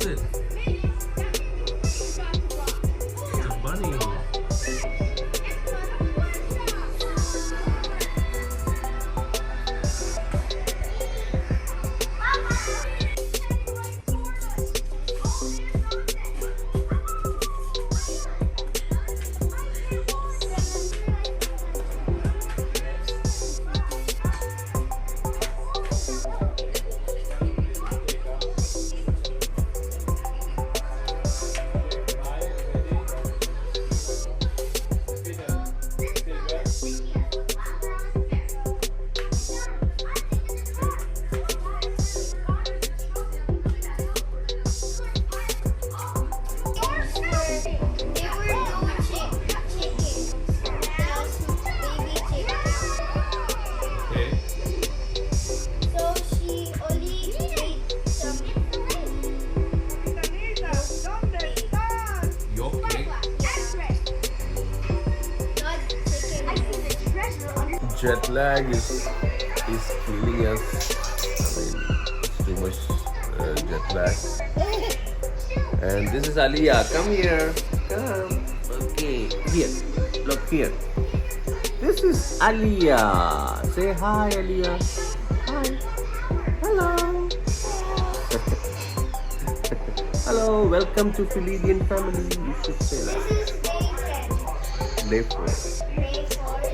it? It's a bunny. Jet lag is killing us. I mean, it's too much jet lag. And this is Aliyah. Come here. Come. Okay. Here. Look here. This is Aliyah. Say hi, Aliyah. Hi. Hello. Hello. Welcome to Filidian family. You should say that. Day 4.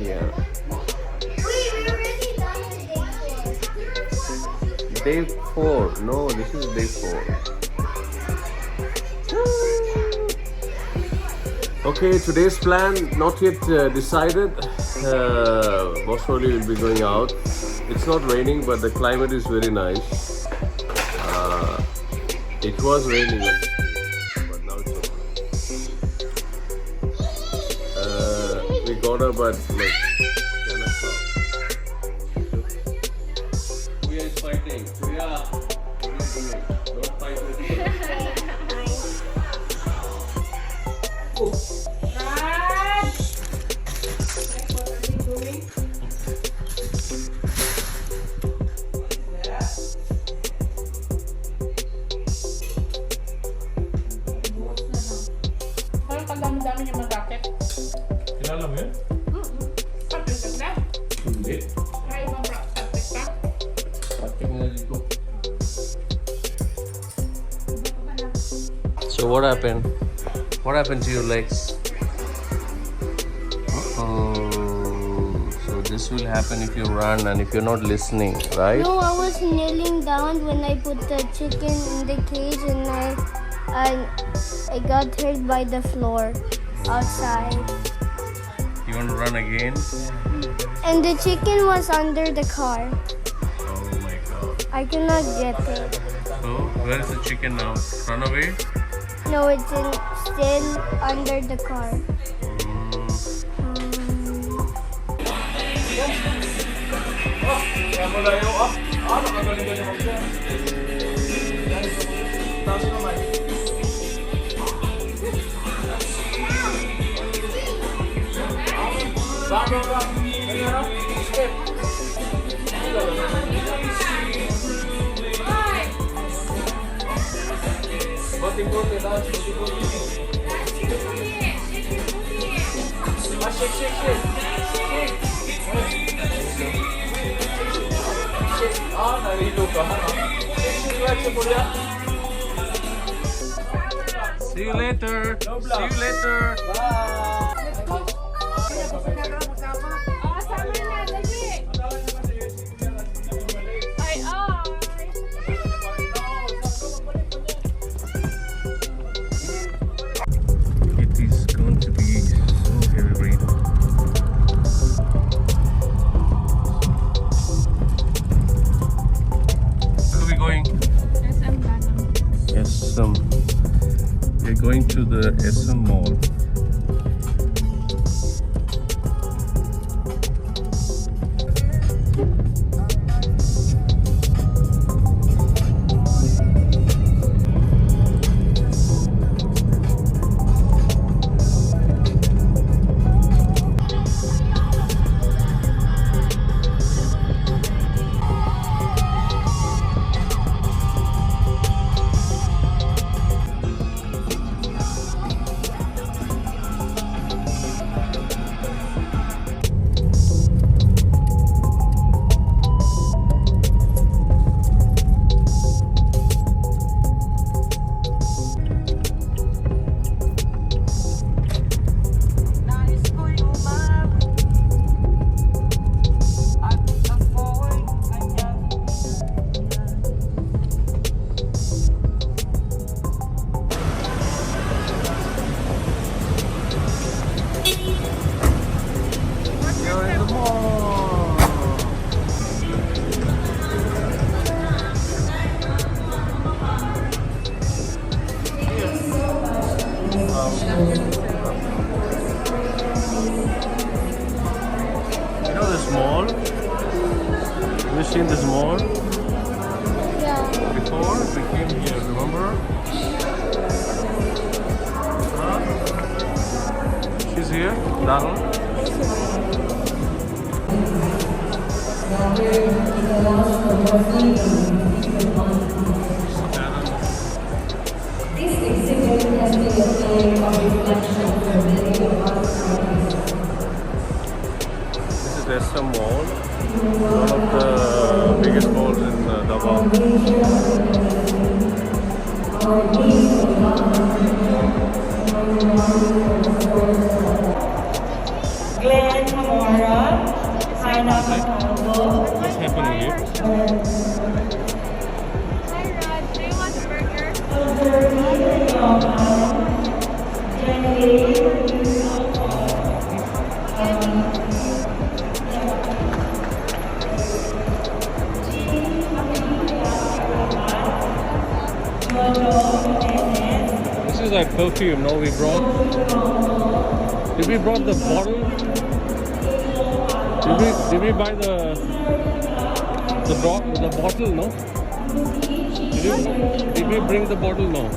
Yeah. Day 4. No, this is day 4. Okay, today's plan not yet decided. Most probably we'll be going out. It's not raining, but the climate is very nice. It was raining, but now it's okay. We got up at like 10 o'clock. Priya is fighting. Priya, what are you doing? Don't fight with me. Oh. Raj! What are you doing? Parang kadami-dami niya mag-racket. Kilala mo yun? Bakit ganda? Hindi. Try mo practice ka? Patik na dito. So what happened? What happened to your legs? So this will happen if you run and if you're not listening, right? No, I was kneeling down when I put the chicken in the cage and I got hurt by the floor outside. You want to run again? And the chicken was under the car. Oh my god. I cannot get it. So where is the chicken now? Run away? No, it's still under the car. See you later. See you later. It is going to be so heavy rain. Where are we going? SM. We're going to the SM Mall. You know this mall? Have you seen this mall? Yeah. Before we came here, remember? Huh? She's here, Darren. This exhibit has been a play of reflection for many of us. This is SM Mall, one of the biggest malls in Davao. Glenn Mora, Hannah Matalbo, What's happening here? Hi, Rod. Do you want a burger? This is like perfume, no? We brought. Did we brought the bottle? Did we buy the bottle? No. Did we bring the bottle? No.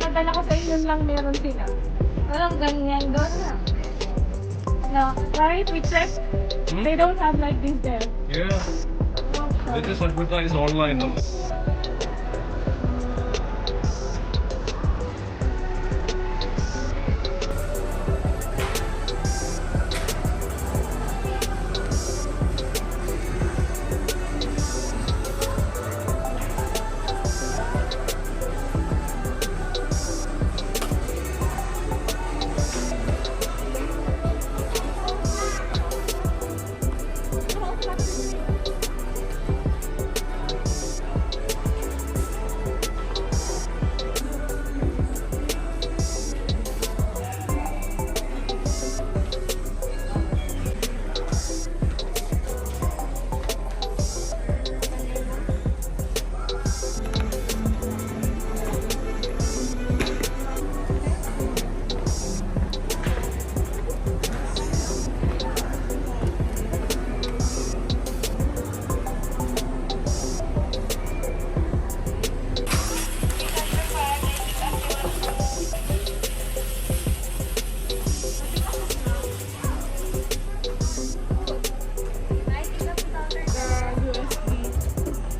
Nadala ko sa inyo lang meron sila. Walang ganyan doon na. No, right? We checked. They don't have like this there. Yeah. They just advertise online. No?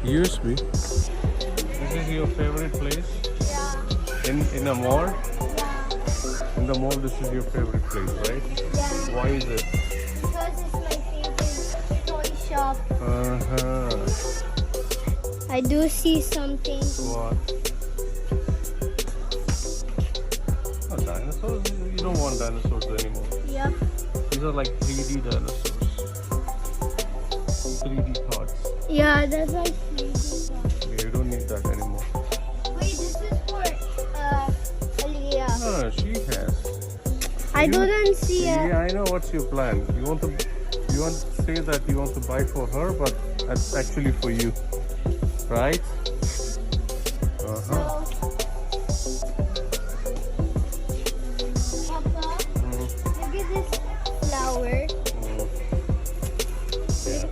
USB. This is your favorite place? Yeah. In a mall? Yeah. In the mall, this is your favorite place, right? Yeah. Why is it? Because it's my favorite toy shop. Uh-huh. I do see something. What? Oh, dinosaurs? You don't want dinosaurs anymore. Yep. These are like 3D dinosaurs. 3D cards. Yeah, that's like You don't need that anymore. Wait, this is for Aliyah. No, she has. I You- didn't see it. Yeah, I know what's your plan. You want to say that you want to buy for her, but that's actually for you, right? Uh-huh. Papa, look at this flower. Yeah.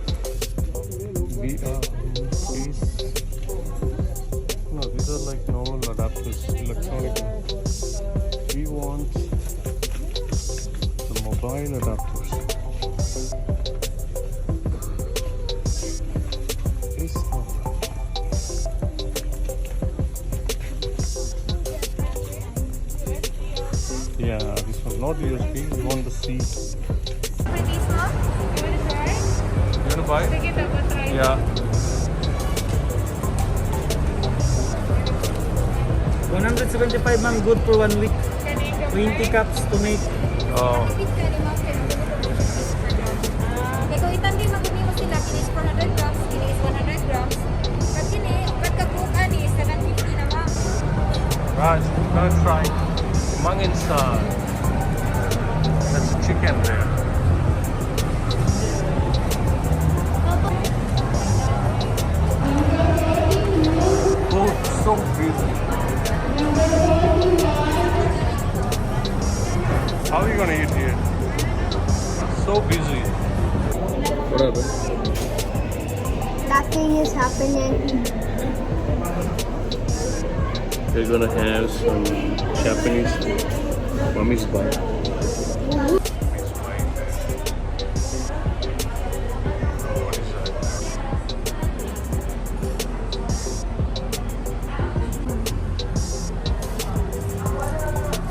These are like normal adapters, electronic. We want the mobile adapters. This one. Yeah, this one, not USB. We want the C. For this one, you want to try? You wanna buy? Sige, dapat try. Yeah. 175 ma'am, good for 1 week. 20 cups to make. Oh. Kaya kung itandi magumi mo sila, kini is 400 grams, kini is 100 grams. Pag kini, pag kakukan is 750 na ma'am. Raj, gonna try mungin sal. That's chicken there. Oh, so busy. How are you gonna eat here? So busy. What happened? Nothing is happening. We're gonna have some Japanese food. Mommy's bite.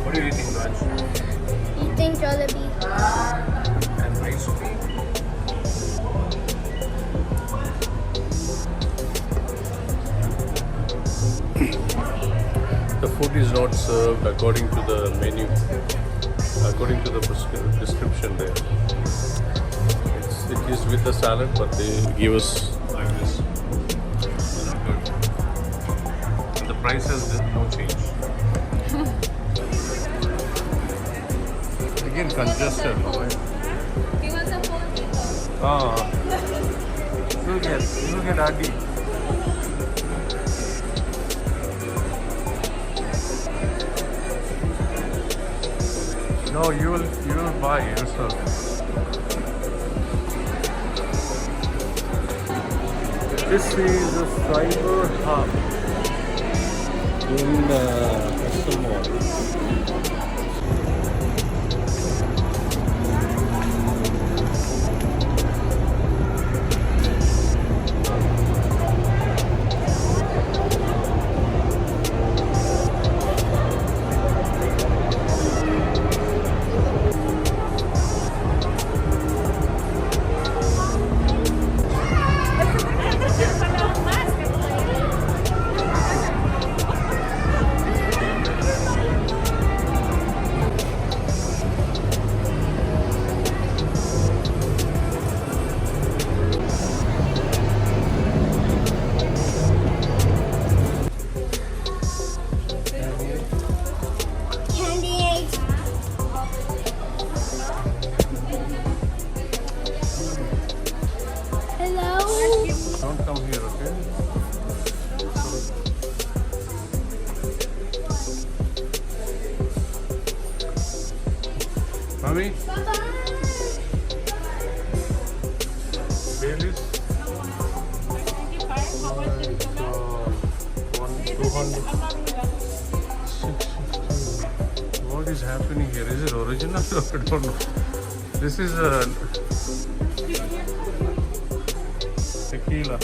What are you eating, Raj? Eating Jollibee. And ice cream. The food is not served according to the menu, according to the description there. It is with the salad, but they give us like this. Not good. And the price has no change. Again, congested, no? Right? You want some phone dito? Ah, you get Adi. No, you will buy yourself. This is the cyber hub in Mall. Candy eggs. Hello. Don't come here, okay? Mommy? Baileys? One, 200. 650. What is happening here? Is it original? I don't know. This is a tequila.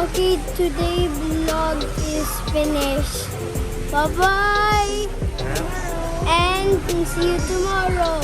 Okay, today vlog is finished. Bye bye. And see you tomorrow.